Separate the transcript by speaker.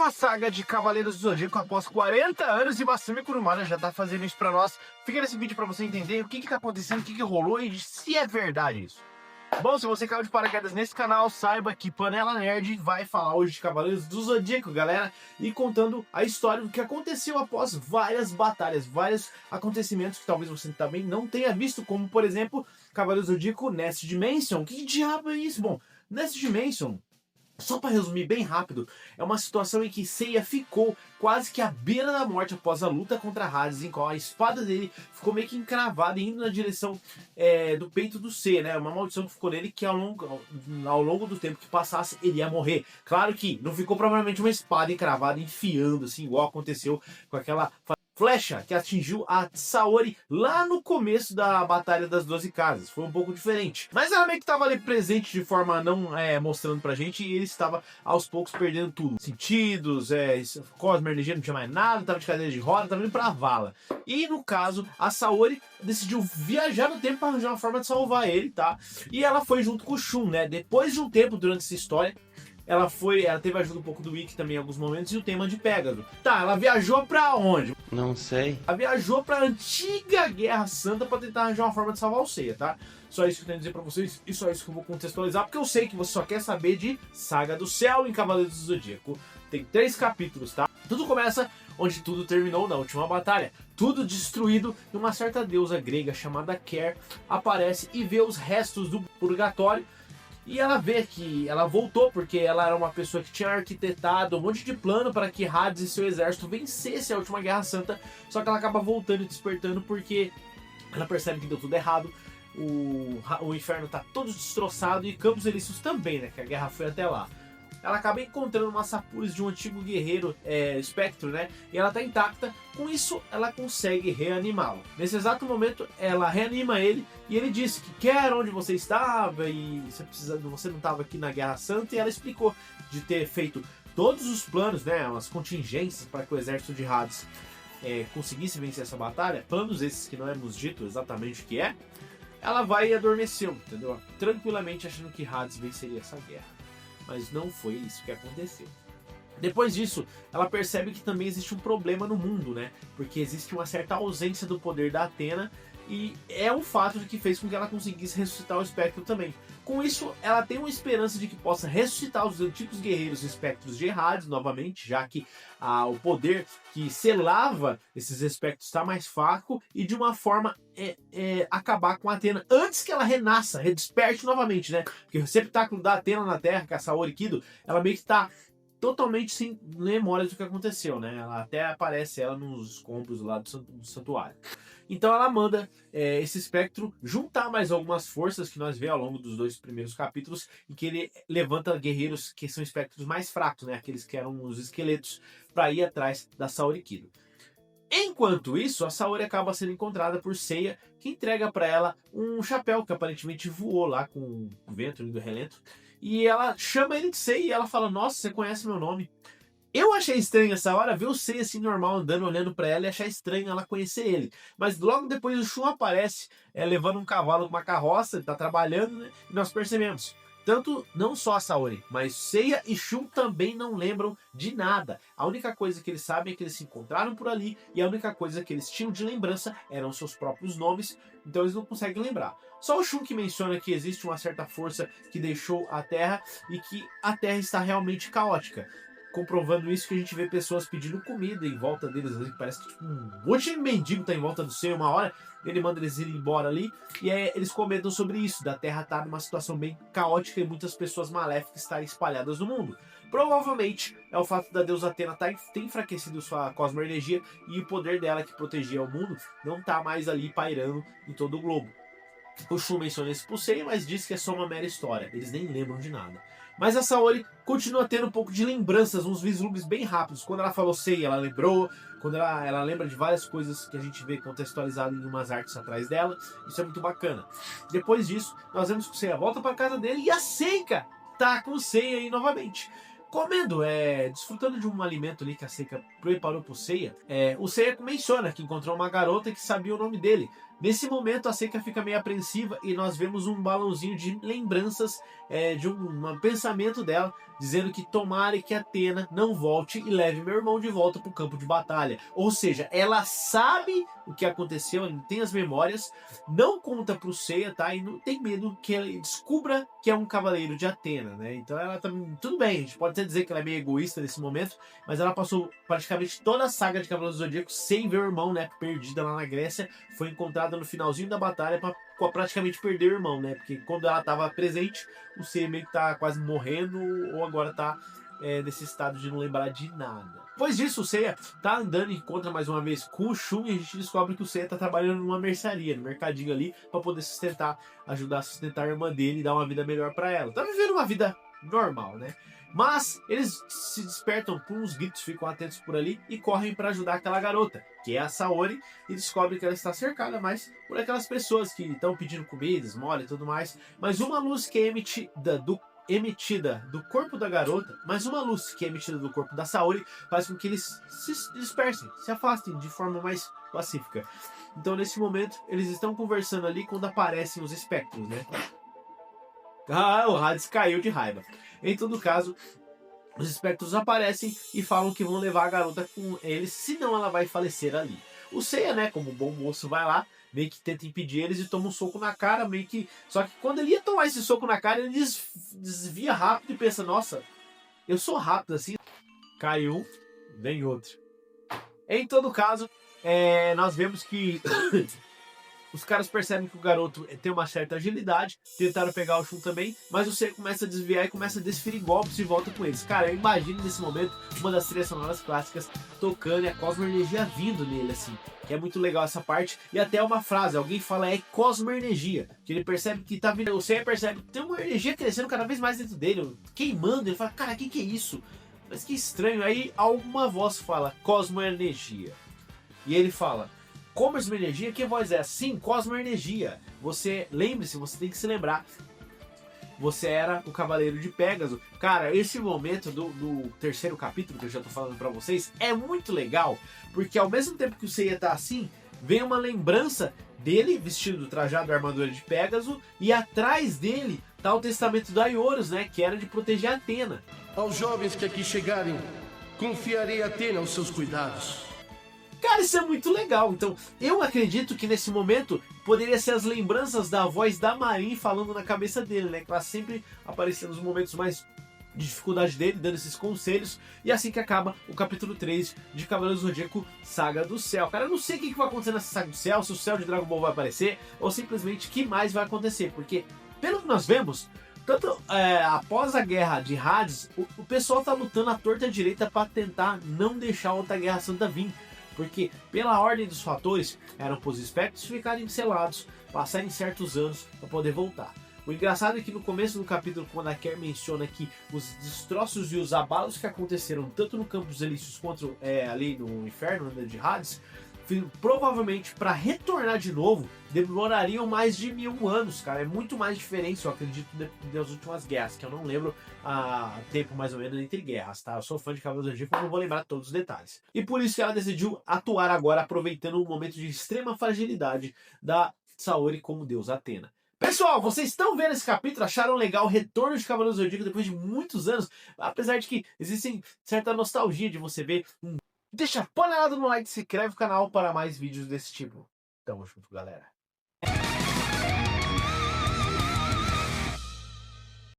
Speaker 1: nova saga de Cavaleiros do Zodíaco após 40 anos e Masami Kurumada já tá fazendo isso pra nós. Fica nesse vídeo pra você entender o que tá acontecendo, o que rolou e se é verdade isso. Bom, se você caiu de paraquedas nesse canal, saiba que Panela Nerd vai falar hoje de Cavaleiros do Zodíaco, galera, e contando a história do que aconteceu após várias batalhas, vários acontecimentos que talvez você também não tenha visto, como por exemplo, Cavaleiros do Zodíaco Next Dimension. Que diabo é isso? Bom, Next Dimension, só para resumir bem rápido, é uma situação em que Seiya ficou quase que à beira da morte após a luta contra Hades, em qual a espada dele ficou meio que encravada indo na direção do peito do Seiya, né? Uma maldição que ficou nele que ao longo do tempo que passasse ele ia morrer. Claro que não ficou provavelmente uma espada encravada enfiando assim, igual aconteceu com aquela flecha que atingiu a Saori lá no começo da Batalha das 12 Casas. Foi um pouco diferente. Mas ela meio que estava ali presente de forma não mostrando pra gente, e ele estava aos poucos perdendo tudo. Sentidos, cosmo, energia, não tinha mais nada, tava de cadeira de roda, tava indo pra vala. E no caso, a Saori decidiu viajar no tempo para arranjar uma forma de salvar ele, tá? E ela foi junto com o Shun, né? Depois de um tempo durante essa história, ela teve ajuda um pouco do Ikki também em alguns momentos, e o tema de Pégaso. Tá, ela viajou pra onde?
Speaker 2: Não sei.
Speaker 1: Ela viajou pra antiga Guerra Santa pra tentar arranjar uma forma de salvar o Seiya, tá? Só isso que eu tenho a dizer pra vocês, e só isso que eu vou contextualizar, porque eu sei que você só quer saber de Saga do Céu em Cavaleiros do Zodíaco. Tem 3 capítulos, tá? Tudo começa onde tudo terminou na última batalha. Tudo destruído, e uma certa deusa grega chamada Ker aparece e vê os restos do purgatório. E ela vê que ela voltou porque ela era uma pessoa que tinha arquitetado um monte de plano para que Hades e seu exército vencesse a última Guerra Santa. Só que ela acaba voltando e despertando porque ela percebe que deu tudo errado. O inferno tá todo destroçado e Campos Elíseos também, né? Que a guerra foi até lá. Ela acaba encontrando uma sapures de um antigo guerreiro espectro, né? E ela tá intacta. Com isso, ela consegue reanimá-lo. Nesse exato momento, ela reanima ele e ele disse que quer onde você estava e você não estava aqui na Guerra Santa. E ela explicou de ter feito todos os planos, né? Umas contingências para que o exército de Hades conseguisse vencer essa batalha. Planos esses que não é nos dito exatamente o que é. Ela vai e adormeceu, entendeu? Tranquilamente achando que Hades venceria essa guerra. Mas não foi isso que aconteceu. Depois disso, ela percebe que também existe um problema no mundo, né? Porque existe uma certa ausência do poder da Athena, e é o fato de que fez com que ela conseguisse ressuscitar o espectro também. Com isso, ela tem uma esperança de que possa ressuscitar os antigos guerreiros espectros de Hades novamente, já que o poder que selava esses espectros está mais fraco, e de uma forma acabar com a Athena antes que ela renasça, redesperte novamente, né? Porque o receptáculo da Athena na Terra, que é a Saori Kido, ela meio que está totalmente sem memória do que aconteceu, né? Ela até aparece nos escombros lá do santuário. Então ela manda esse espectro juntar mais algumas forças que nós vemos ao longo dos 2 primeiros capítulos, em que ele levanta guerreiros que são espectros mais fracos, né? Aqueles que eram os esqueletos, para ir atrás da Saori Kido. Enquanto isso, a Saori acaba sendo encontrada por Seiya, que entrega para ela um chapéu que aparentemente voou lá com o vento do relento. E ela chama ele de Seiya e ela fala: nossa, você conhece meu nome. Eu achei estranho essa hora ver o Seiya assim normal andando, olhando pra ela, e achar estranho ela conhecer ele. Mas logo depois o Shun aparece levando um cavalo com uma carroça, ele tá trabalhando, né? E nós percebemos. Tanto não só a Saori, mas Seiya e Shun também não lembram de nada. A única coisa que eles sabem é que eles se encontraram por ali, e a única coisa que eles tinham de lembrança eram seus próprios nomes, então eles não conseguem lembrar. Só o Shun que menciona que existe uma certa força que deixou a Terra e que a Terra está realmente caótica. Comprovando isso, que a gente vê pessoas pedindo comida em volta deles ali, que parece que tipo, um monte de mendigo tá em volta do Seiya. Uma hora ele manda eles irem embora ali, e eles comentam sobre isso, da Terra estar numa situação bem caótica e muitas pessoas maléficas estarem espalhadas no mundo. Provavelmente é o fato da deusa Athena ter enfraquecido sua cosmoenergia, e o poder dela que protegia o mundo não tá mais ali pairando em todo o globo. O Shun menciona esse pro Seiya, mas diz que é só uma mera história, eles nem lembram de nada. Mas a Saori continua tendo um pouco de lembranças, uns vislumbres bem rápidos. Quando ela falou Seiya, ela lembrou. Quando ela lembra de várias coisas que a gente vê contextualizado em umas artes atrás dela. Isso é muito bacana. Depois disso, nós vemos que o Seiya volta para casa dele e a Seika tá com o Seiya aí novamente. Comendo, desfrutando de um alimento ali que a Seika preparou pro Seiya, o Seiya menciona que encontrou uma garota que sabia o nome dele. Nesse momento a Seika fica meio apreensiva e nós vemos um balãozinho de lembranças de um pensamento dela, dizendo que tomara que Athena não volte e leve meu irmão de volta para o campo de batalha. Ou seja, ela sabe o que aconteceu, ela tem as memórias, não conta pro Seiya, tá? E não tem medo que ele descubra que é um cavaleiro de Athena, né? Então ela tá tudo bem, a gente pode até dizer que ela é meio egoísta nesse momento, mas ela passou praticamente toda a saga de Cavaleiros do Zodíaco sem ver o irmão, né? Perdida lá na Grécia, foi encontrada no finalzinho da batalha para praticamente perder o irmão, né? Porque quando ela tava presente, o Seiya meio que tá quase morrendo ou agora tá nesse estado de não lembrar de nada. Depois disso, o Seiya tá andando e encontra mais uma vez com o Shun e a gente descobre que o Seiya tá trabalhando numa mercearia, no mercadinho ali, para poder ajudar a sustentar a irmã dele e dar uma vida melhor para ela. Tá vivendo uma vida normal, né? Mas eles se despertam por uns gritos, ficam atentos por ali e correm para ajudar aquela garota, que é a Saori, e descobrem que ela está cercada mais por aquelas pessoas que estão pedindo comida, esmola e tudo mais. Mas uma luz que é emitida do corpo da garota, mas uma luz que é emitida do corpo da Saori faz com que eles se dispersem, se afastem de forma mais pacífica. Então nesse momento eles estão conversando ali quando aparecem os espectros, né? Ah, o Hades caiu de raiva. Em todo caso, os espectros aparecem e falam que vão levar a garota com eles, senão ela vai falecer ali. O Seiya, né, como bom moço, vai lá, meio que tenta impedir eles e toma um soco na cara, meio que... Só que quando ele ia tomar esse soco na cara, ele desvia rápido e pensa, nossa, eu sou rápido assim. Cai um, vem outro. Em todo caso, nós vemos que... Os caras percebem que o garoto tem uma certa agilidade, tentaram pegar o Shun também, mas o Seiya começa a desviar e começa a desferir golpes de volta com eles. Cara, eu imagino nesse momento uma das trilhas sonoras clássicas tocando e a Cosmo Energia vindo nele, assim. Que é muito legal essa parte. E até uma frase, alguém fala Cosmo Energia, que ele percebe que tá vindo, o Seiya percebe que tem uma energia crescendo cada vez mais dentro dele, queimando, ele fala, cara, que é isso? Mas que estranho. Aí alguma voz fala, Cosmo Energia. E ele fala... Cosmo Energia, que voz é? Sim, Cosmo Energia. Você, lembre-se, você tem que se lembrar. Você era o Cavaleiro de Pégaso. Cara, esse momento do terceiro capítulo, que eu já tô falando pra vocês, é muito legal. Porque ao mesmo tempo que o Seiya tá assim, vem uma lembrança dele, vestido do trajado da armadura de Pégaso. E atrás dele tá o testamento do Aioros, né? Que era de proteger a Athena.
Speaker 2: Aos jovens que aqui chegarem, confiarei a Athena aos seus cuidados.
Speaker 1: Cara, isso é muito legal. Então, eu acredito que nesse momento poderia ser as lembranças da voz da Marin falando na cabeça dele, né? Que ela sempre aparecia nos momentos mais de dificuldade dele, dando esses conselhos. E assim que acaba o capítulo 3 de Cavaleiros do Zodíaco, Saga do Céu. Cara, eu não sei o que vai acontecer nessa Saga do Céu, se o céu de Dragon Ball vai aparecer, ou simplesmente o que mais vai acontecer. Porque, pelo que nós vemos... Tanto após a guerra de Hades, o pessoal tá lutando à torta direita para tentar não deixar outra Guerra Santa vir. Porque, pela ordem dos fatores, eram para os espectros ficarem selados, passarem certos anos para poder voltar. O engraçado é que no começo do capítulo, quando a Kerr menciona que os destroços e os abalos que aconteceram tanto no Campo dos Elíseos quanto ali no Inferno, né, de Hades, provavelmente para retornar de novo demorariam mais de 1000 anos, cara. É muito mais diferente, eu acredito, das últimas guerras, que eu não lembro tempo mais ou menos entre guerras, tá? Eu sou fã de Cavaleiros do Zodíaco, mas não vou lembrar todos os detalhes. E por isso que ela decidiu atuar agora, aproveitando um momento de extrema fragilidade da Saori como deusa Athena. Pessoal, vocês estão vendo esse capítulo? Acharam legal o retorno de Cavaleiros do Zodíaco depois de muitos anos? Apesar de que existe certa nostalgia de você ver Deixa a panelada no like, se inscreve no canal para mais vídeos desse tipo. Tamo junto, galera.